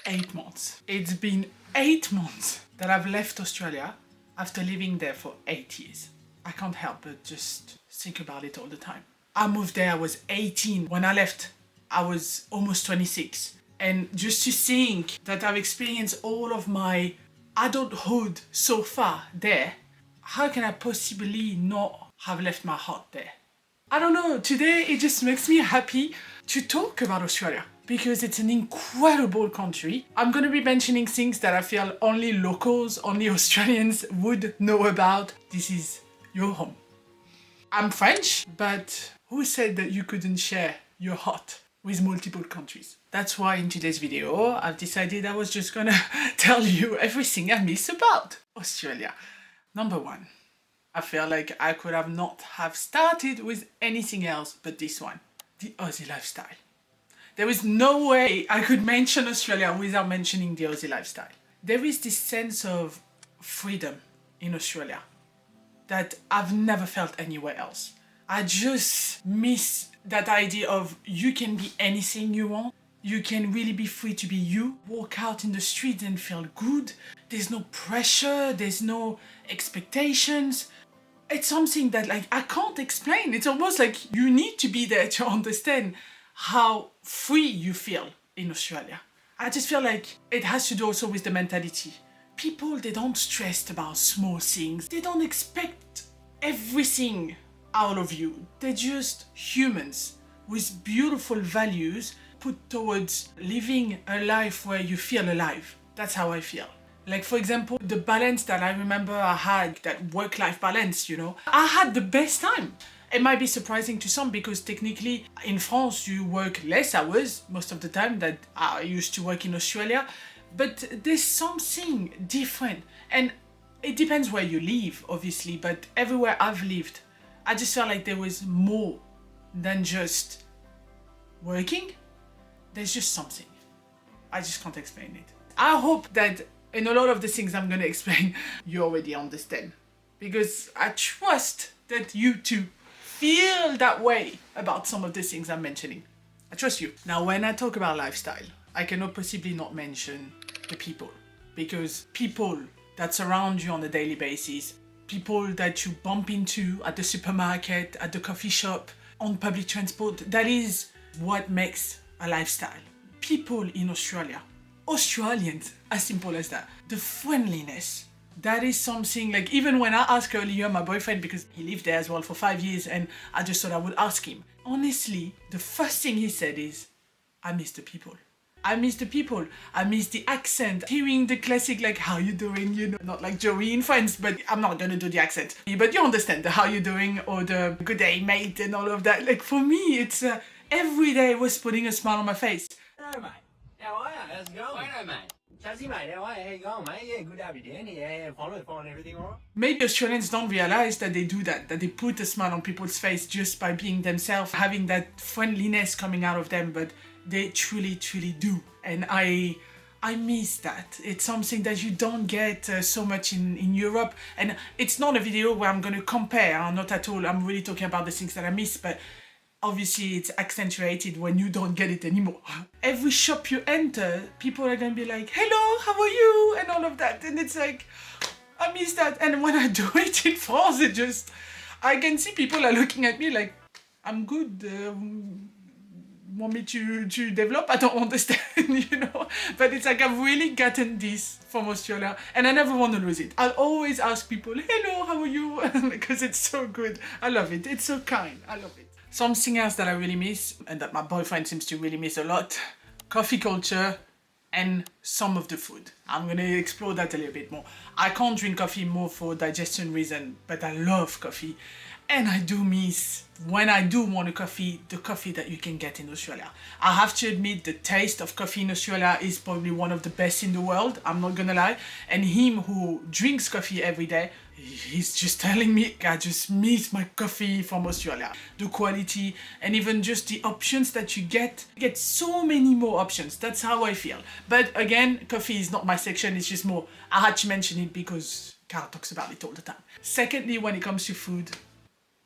8 months. It's been 8 months that I've left Australia after living there for 8 years. I can't help but just think about it all the time. I moved there, I was 18. When I left, I was almost 26. And just to think that I've experienced all of my adulthood so far there, how can I possibly not have left my heart there? I don't know, today it just makes me happy to talk about Australia because it's an incredible country. I'm gonna be mentioning things that I feel only locals, only Australians would know about. This is your home. I'm French, but who said that you couldn't share your heart with multiple countries? That's why in today's video, I've decided I was just gonna tell you everything I miss about Australia. Number one, I feel like I could have not have started with anything else but this one, the Aussie lifestyle. There is no way I could mention Australia without mentioning the Aussie lifestyle. There is this sense of freedom in Australia that I've never felt anywhere else. I just miss that idea of you can be anything you want. You can really be free to be you. Walk out in the street and feel good. There's no pressure, there's no expectations. It's something that I can't explain. It's almost like you need to be there to understand how free you feel in Australia. I just feel like it has to do also with the mentality. People, they don't stress about small things. They don't expect everything out of you. They're just humans with beautiful values put towards living a life where you feel alive. That's how I feel. Like, for example, the balance that I remember I had, that work-life balance, I had the best time. It might be surprising to some because technically in France you work less hours most of the time than I used to work in Australia, but there's something different. And it depends where you live, obviously, but everywhere I've lived, I just felt like there was more than just working. There's just something. I just can't explain it. I hope that in a lot of the things I'm going to explain, you already understand. Because I trust that you too feel that way about some of the things I'm mentioning. I trust you. Now, when I talk about lifestyle, I cannot possibly not mention the people. Because people that surround you on a daily basis, people that you bump into at the supermarket, at the coffee shop, on public transport, that is what makes a lifestyle. People in Australia, Australians, as simple as that. The friendliness, that is something, like, even when I asked earlier my boyfriend, because he lived there as well for 5 years, and I just thought I would ask him. Honestly, the first thing he said is, I miss the people. I miss the people. I miss the accent. Hearing the classic, like, how you doing, not like Joey in Friends, but I'm not gonna do the accent. But you understand the how you doing or the good day, mate, and all of that. Like, for me, it's every day was putting a smile on my face. Hello, mate. How are you? How's it going? Hello, mate. Chazzy, mate. How are you? How you going, mate? Yeah, good to have you down here. Yeah, following everything all right? Maybe Australians don't realize that they do that they put a smile on people's face just by being themselves, having that friendliness coming out of them, but they truly, truly do. And I miss that. It's something that you don't get so much in Europe. And it's not a video where I'm going to compare, not at all. I'm really talking about the things that I miss, but obviously it's accentuated when you don't get it anymore. Every shop you enter, people are going to be like, hello, how are you? And all of that. And it's like, I miss that. And when I do it in France, I can see people are looking at me like, I'm good. Want me to develop? I don't understand, But it's like I've really gotten this from Australia and I never want to lose it. I'll always ask people, hello, how are you? Because it's so good. I love it. It's so kind. I love it. Something else that I really miss and that my boyfriend seems to really miss a lot, coffee culture and some of the food. I'm going to explore that a little bit more. I can't drink coffee more for digestion reason, but I love coffee. And I do miss, when I do want a coffee, the coffee that you can get in Australia. I have to admit the taste of coffee in Australia is probably one of the best in the world, I'm not gonna lie. And him who drinks coffee every day, he's just telling me, I just miss my coffee from Australia. The quality and even just the options that you get so many more options. That's how I feel. But again, coffee is not my section, it's just more, I had to mention it because Carl talks about it all the time. Secondly, when it comes to food,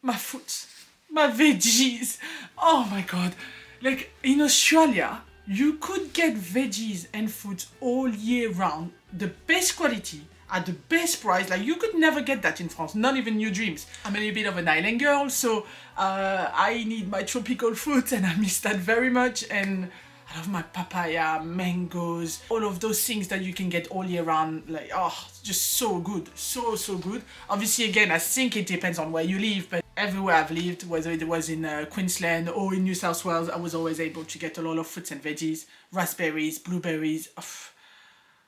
my fruits, my veggies. Oh my God. Like in Australia, You could get veggies and fruits all year round, the best quality, at the best price. Like, you could never get that in France, not even your dreams. I'm a little bit of an island girl, so I need my tropical fruits, and I miss that very much. And I love my papaya, mangoes, all of those things that you can get all year round. Like, oh, just so good, so good. Obviously, again, I think it depends on where you live, but everywhere I've lived, whether it was in Queensland or in New South Wales, I was always able to get a lot of fruits and veggies, raspberries, blueberries.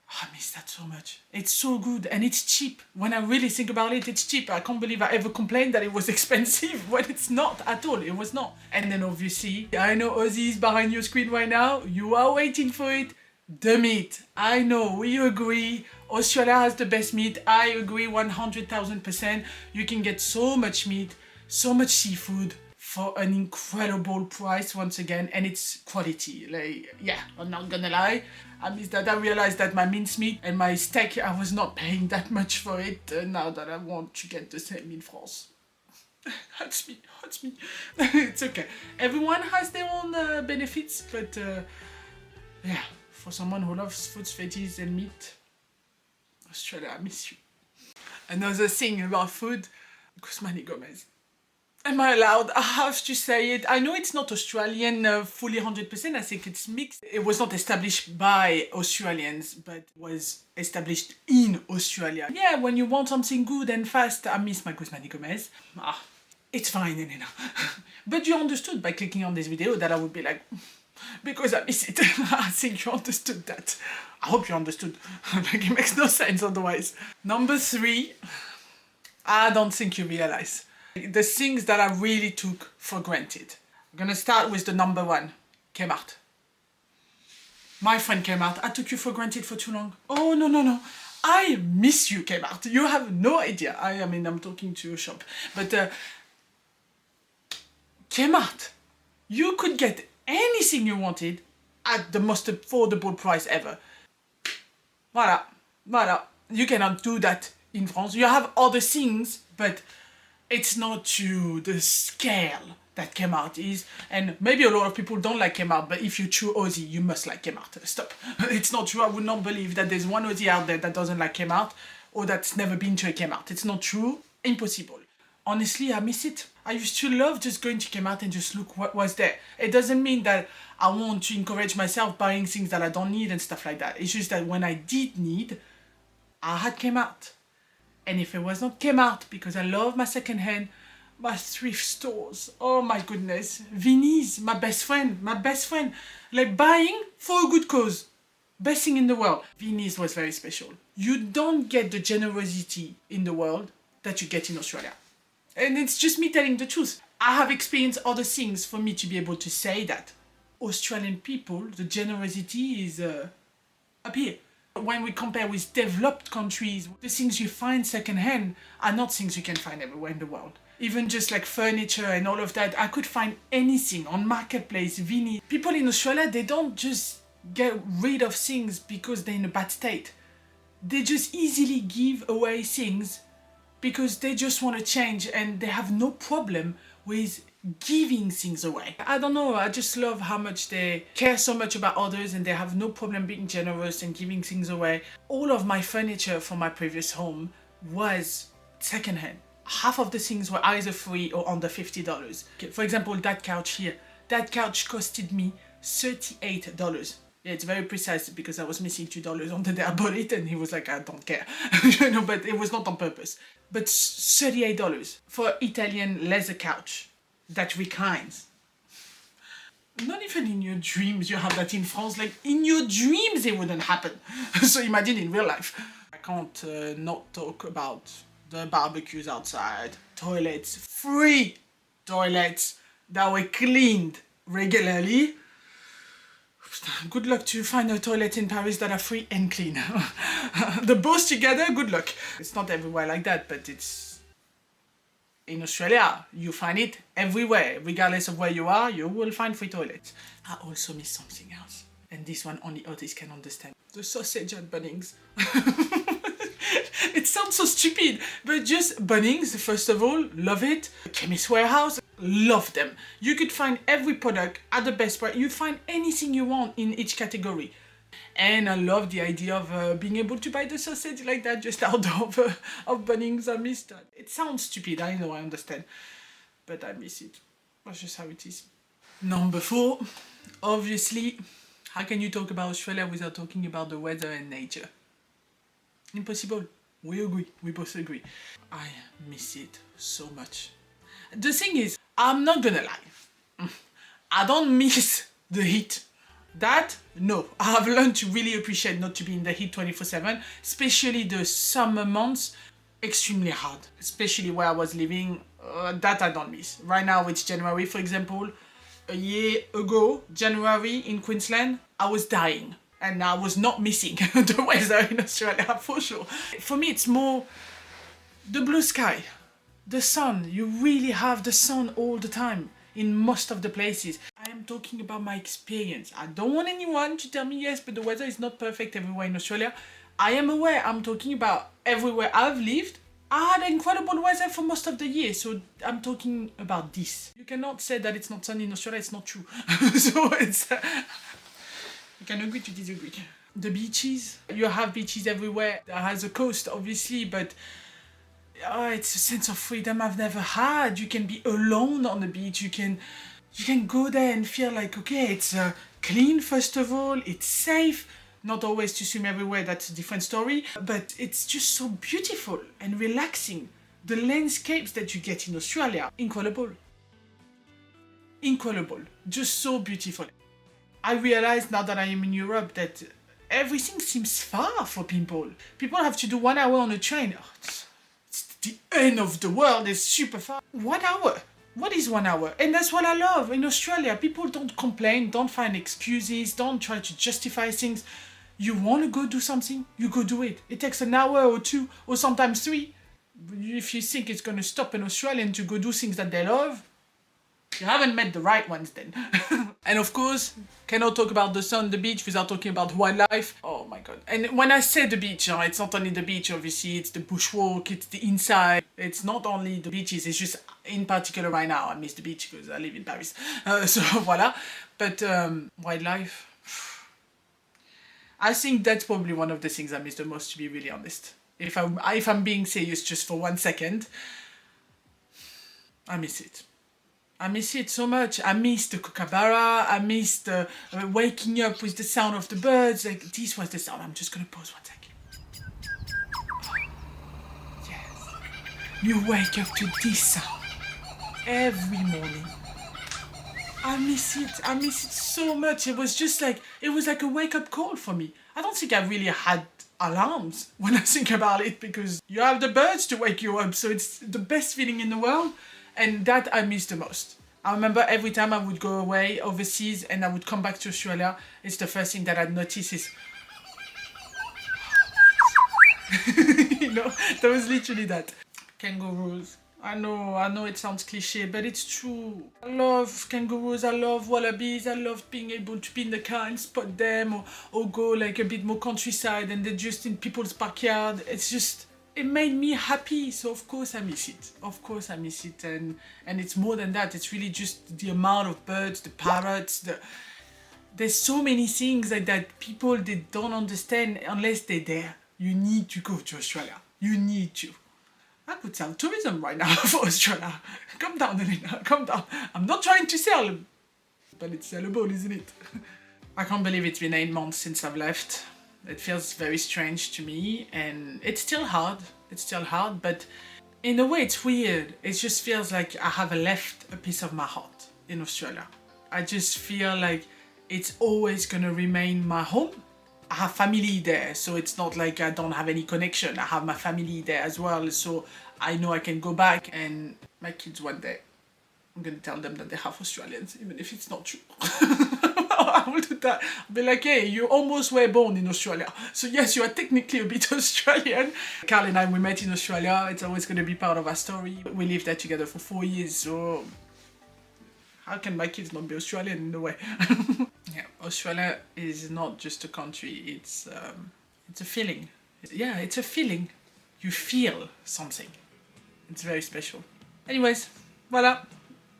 I miss that so much. It's so good and it's cheap. When I really think about it, it's cheap. I can't believe I ever complained that it was expensive when it's not at all. It was not. And then obviously, I know Aussies behind your screen right now. You are waiting for it. The meat. I know, we agree. Australia has the best meat. I agree 100,000%. You can get so much meat, so much seafood for an incredible price once again, and it's quality. Like, yeah, I'm not gonna lie. I miss that. I realized that my mincemeat and my steak, I was not paying that much for it. Now that I want to get the same in France. Hurts me. It's okay. Everyone has their own benefits, but yeah, for someone who loves fruits, veggies and meat, Australia, I miss you. Another thing about food, Guzman y Gomez. Am I allowed? I have to say it. I know it's not Australian fully 100%. I think it's mixed. It was not established by Australians, but was established in Australia. Yeah, when you want something good and fast, I miss my Guzman y Gomez. It's fine, you know. But you understood by clicking on this video that I would be like, because I miss it. I think you understood that. I hope you understood. Like, it makes no sense otherwise. Number 3, I don't think you realize. The things that I really took for granted. I'm gonna start with the number 1, Kmart. My friend Kmart, I took you for granted for too long. Oh, no. I miss you, Kmart. You have no idea. I mean, I'm talking to a shop. But Kmart, you could get anything you wanted at the most affordable price ever. Voilà. You cannot do that in France. You have other things, but it's not to the scale that Kmart is. And maybe a lot of people don't like Kmart, but if you're true Aussie, you must like Kmart. Stop. It's not true. I would not believe that there's one Aussie out there that doesn't like Kmart or that's never been to a Kmart. It's not true. Impossible. Honestly, I miss it. I used to love just going to Kmart and just look what was there. It doesn't mean that I want to encourage myself buying things that I don't need and stuff like that. It's just that when I did need, I had Kmart. And if it was not Kmart, because I love my secondhand, my thrift stores, oh my goodness, Vinny's, my best friend, like buying for a good cause, best thing in the world. Vinny's was very special. You don't get the generosity in the world that you get in Australia. And it's just me telling the truth. I have experienced other things for me to be able to say that. Australian people, the generosity is up here. When we compare with developed countries, the things you find secondhand are not things you can find everywhere in the world. Even just like furniture and all of that, I could find anything on Marketplace, Vinny. People in Australia, they don't just get rid of things because they're in a bad state. They just easily give away things because they just want to change and they have no problem with giving things away. I don't know, I just love how much they care so much about others and they have no problem being generous and giving things away. All of my furniture from my previous home was secondhand. Half of the things were either free or under $50. For example, that couch here. That couch costed me $38. Yeah, it's very precise because I was missing $2 on the day I bought it and he was like, I don't care. You know, but it was not on purpose. But $38 for Italian leather couch that reclines. Not even in your dreams you have that in France. Like, in your dreams it wouldn't happen. So imagine in real life. I can't not talk about the barbecues outside. Toilets, free toilets that were cleaned regularly. Good luck to find a toilet in Paris that are free and clean. The both together, good luck. It's not everywhere like that, but it's... In Australia, you find it everywhere. Regardless of where you are, you will find free toilets. I also miss something else. And this one only Aussies can understand. The sausage at Bunnings. It sounds so stupid, but just Bunnings, first of all, love it. Chemist Warehouse. love them. You could find every product at the best price. You find anything you want in each category. And I love the idea of being able to buy the sausage like that just out of Bunnings. I miss that. It sounds stupid, I know, I understand. But I miss it. That's just how it is. Number 4, obviously, how can you talk about Australia without talking about the weather and nature? Impossible. We agree. We both agree. I miss it so much. The thing is, I'm not gonna lie. I don't miss the heat. That, no. I've learned to really appreciate not to be in the heat 24/7, especially the summer months. Extremely hard, especially where I was living. That I don't miss. Right now it's January, for example. A year ago, January in Queensland, I was dying. And I was not missing the weather in Australia, for sure. For me, it's more the blue sky, the sun. You really have the sun all the time in most of the places. I am talking about my experience. I don't want anyone to tell me, yes, but the weather is not perfect everywhere in Australia. I am aware. I'm talking about everywhere I've lived. I had incredible weather for most of the year, so I'm talking about this. You cannot say that it's not sunny in Australia, it's not true. So it's... you can agree to disagree. The beaches, you have beaches everywhere. There has a coast, obviously, but it's a sense of freedom I've never had. You can be alone on the beach. You can go there and feel like, okay, it's clean, first of all, it's safe. Not always to swim everywhere, that's a different story. But it's just so beautiful and relaxing. The landscapes that you get in Australia, incredible. Incredible. Just so beautiful. I realize now that I am in Europe that everything seems far for people. People have to do 1 hour on a train. Oh, it's the end of the world, it's super far. 1 hour? What is 1 hour? And that's what I love. In Australia, people don't complain, don't find excuses, don't try to justify things. You want to go do something, you go do it. It takes an hour or 2, or sometimes 3. If you think it's going to stop an Australian to go do things that they love, you haven't met the right ones then. And of course, cannot talk about the sun, the beach without talking about wildlife. Oh my god. And when I say the beach, it's not only the beach, obviously, it's the bushwalk, it's the inside. It's not only the beaches, it's just in particular right now, I miss the beach because I live in Paris. So voila. But wildlife, I think that's probably one of the things I miss the most, to be really honest. If I'm being serious just for 1 second, I miss it. I miss it so much. I miss the kookaburra. I miss the waking up with the sound of the birds. Like, this was the sound. I'm just gonna pause 1 second. Oh, yes. You wake up to this sound every morning. I miss it. I miss it so much. It was like a wake-up call for me. I don't think I really had alarms when I think about it, because you have the birds to wake you up, so it's the best feeling in the world. And that I miss the most. I remember every time I would go away overseas and I would come back to Australia, it's the first thing that I'd notice is... you know, that was literally that. Kangaroos. I know it sounds cliche, but it's true. I love kangaroos, I love wallabies, I love being able to be in the car and spot them, or go like a bit more countryside and they're just in people's backyard. It's just... it made me happy, so of course I miss it. Of course I miss it, and it's more than that. It's really just the amount of birds, the parrots, there's so many things like that people, they don't understand unless they're there. You need to go to Australia. You need to. I could sell tourism right now for Australia. Calm down, Elena, calm down. I'm not trying to sell, but it's sellable, isn't it? I can't believe it's been 8 months since I've left. It feels very strange to me, and it's still hard. It's still hard, but in a way it's weird. It just feels like I have left a piece of my heart in Australia. I just feel like it's always gonna remain my home. I have family there, so it's not like I don't have any connection. I have my family there as well, so I know I can go back, and my kids one day, I'm gonna tell them that they're half Australians, even if it's not true. I will do that. I'll be like, hey, you almost were born in Australia, so yes, you are technically a bit Australian. Carl and I, we met in Australia. It's always going to be part of our story. We lived there together for 4 years, so how can my kids not be Australian in a way? Yeah, Australia is not just a country, it's a feeling. Yeah, it's a feeling. You feel something. It's very special. Anyways, voila.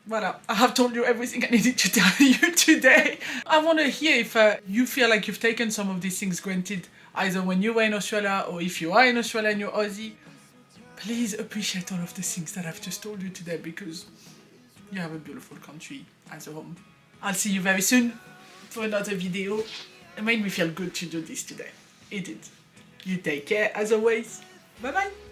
Voilà, I have told you everything I needed to tell you today. I want to hear if you feel like you've taken some of these things granted, either when you were in Australia or if you are in Australia and you're Aussie. Please appreciate all of the things that I've just told you today because you have a beautiful country as a home. I'll see you very soon for another video. It made me feel good to do this today. It did. You take care as always. Bye bye.